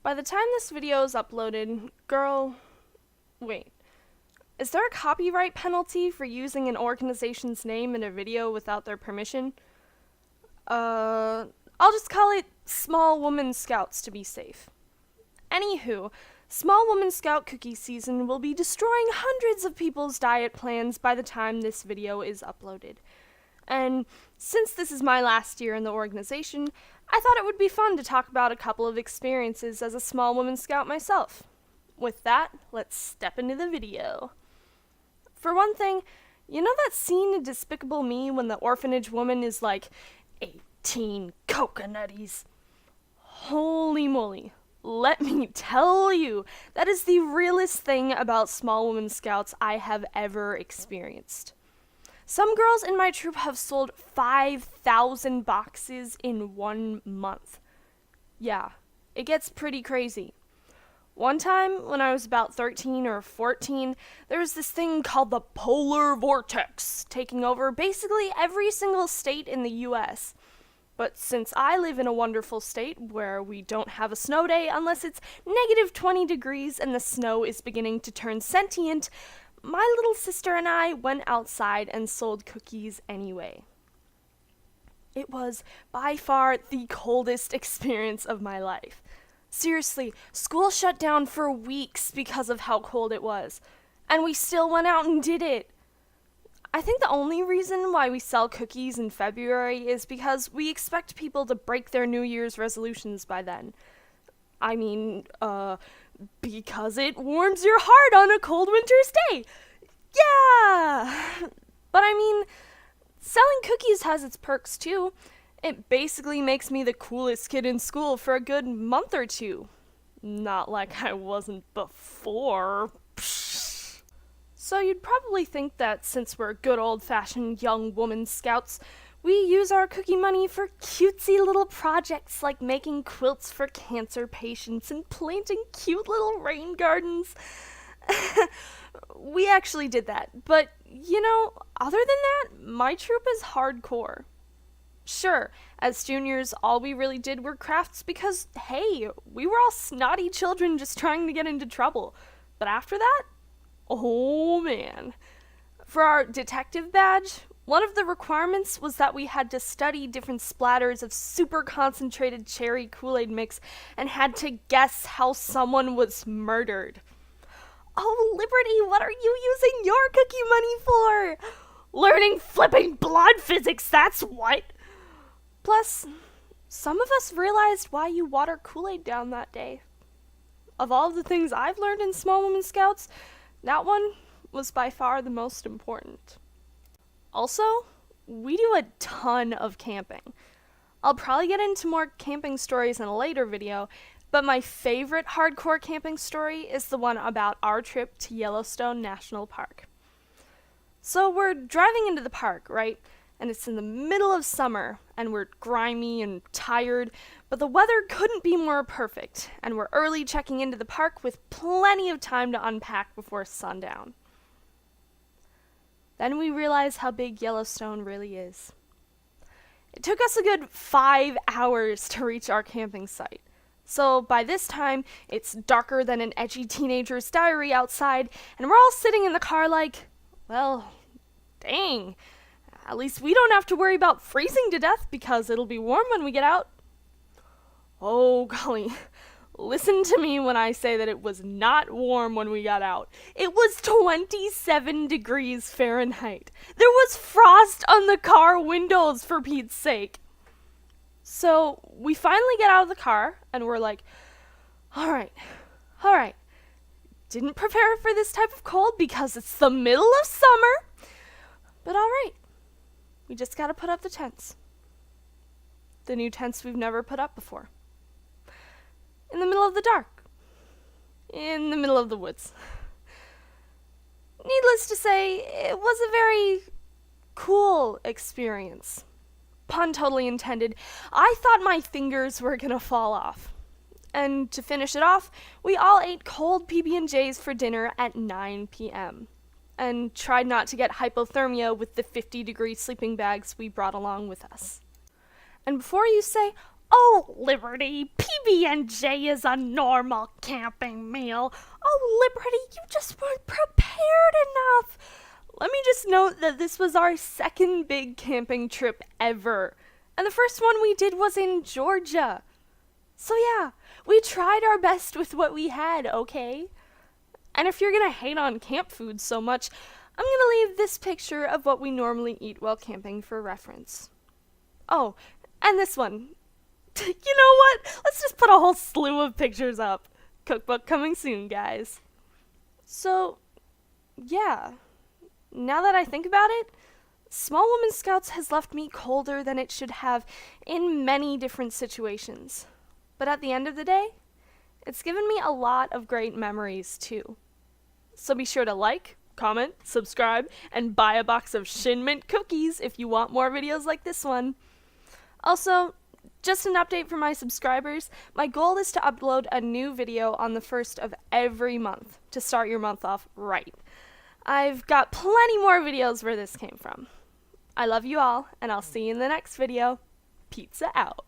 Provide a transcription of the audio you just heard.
By the time this video is uploaded, wait. Is there a copyright penalty for using an organization's name in a video without their permission? I'll just call it Small Woman Scouts to be safe. Anywho, Small Woman Scout cookie season will be destroying hundreds of people's diet plans by the time this video is uploaded. And since this is my last year in the organization, I thought it would be fun to talk about a couple of experiences as a Small Woman Scout myself. With that, let's step into the video. For one thing, you know that scene in Despicable Me when the orphanage woman is like, 18 coconutties? Holy moly. Let me tell you, that is the realest thing about Small Woman Scouts I have ever experienced. Some girls in my troop have sold 5,000 boxes in 1 month. Yeah, it gets pretty crazy. One time, when I was about 13 or 14, there was this thing called the polar vortex, taking over basically every single state in the US. But since I live in a wonderful state where we don't have a snow day unless it's negative 20 degrees and the snow is beginning to turn sentient, my little sister and I went outside and sold cookies anyway. It was by far the coldest experience of my life. Seriously, school shut down for weeks because of how cold it was, and we still went out and did it. I think the only reason why we sell cookies in February is because we expect people to break their New Year's resolutions by then. I mean, because it warms your heart on a cold winter's day. Yeah! But I mean, selling cookies has its perks too. It basically makes me the coolest kid in school for a good month or two. Not like I wasn't before. Psh. So you'd probably think that since we're good old-fashioned young woman scouts, we use our cookie money for cutesy little projects like making quilts for cancer patients and planting cute little rain gardens. We actually did that, but, you know, other than that, my troop is hardcore. Sure, as juniors, all we really did were crafts because, hey, we were all snotty children just trying to get into trouble. But after that, oh man. For our detective badge, one of the requirements was that we had to study different splatters of super concentrated cherry Kool-Aid mix and had to guess how someone was murdered. Oh, Liberty, what are you using your cookie money for? Learning flipping blood physics, that's what. Plus, some of us realized why you water Kool-Aid down that day. Of all the things I've learned in Small Women Scouts, that one was by far the most important. Also, we do a ton of camping. I'll probably get into more camping stories in a later video, but my favorite hardcore camping story is the one about our trip to Yellowstone National Park. So we're driving into the park, right? And it's in the middle of summer, and we're grimy and tired, but the weather couldn't be more perfect, and we're early checking into the park with plenty of time to unpack before sundown. Then we realize how big Yellowstone really is. It took us a good 5 hours to reach our camping site. So by this time, it's darker than an edgy teenager's diary outside, and we're all sitting in the car like, well, dang. At least we don't have to worry about freezing to death because it'll be warm when we get out. Oh, golly. Listen to me when I say that it was not warm when we got out. It was 27 degrees Fahrenheit. There was frost on the car windows, for Pete's sake. So we finally get out of the car and we're like, all right. Didn't prepare for this type of cold because it's the middle of summer. But all right. We just gotta put up the tents. The new tents we've never put up before. In the middle of the dark. In the middle of the woods. Needless to say, it was a very cool experience. Pun totally intended. I thought my fingers were gonna fall off. And to finish it off, we all ate cold PB&Js for dinner at 9 p.m. and tried not to get hypothermia with the 50-degree sleeping bags we brought along with us. And before you say, Oh, Liberty, PB&J is a normal camping meal. Oh, Liberty, you just weren't prepared enough. Let me just note that this was our second big camping trip ever. And the first one we did was in Georgia. So yeah, we tried our best with what we had, okay? And if you're gonna hate on camp food so much, I'm gonna leave this picture of what we normally eat while camping for reference. Oh, and this one. You know what? Let's just put a whole slew of pictures up. Cookbook coming soon, guys. So, yeah. Now that I think about it, Small Woman Scouts has left me colder than it should have in many different situations. But at the end of the day, it's given me a lot of great memories too. So be sure to like, comment, subscribe, and buy a box of Shin Mint cookies if you want more videos like this one. Also, just an update for my subscribers, my goal is to upload a new video on the 1st of every month to start your month off right. I've got plenty more videos where this came from. I love you all, and I'll see you in the next video. Pizza out.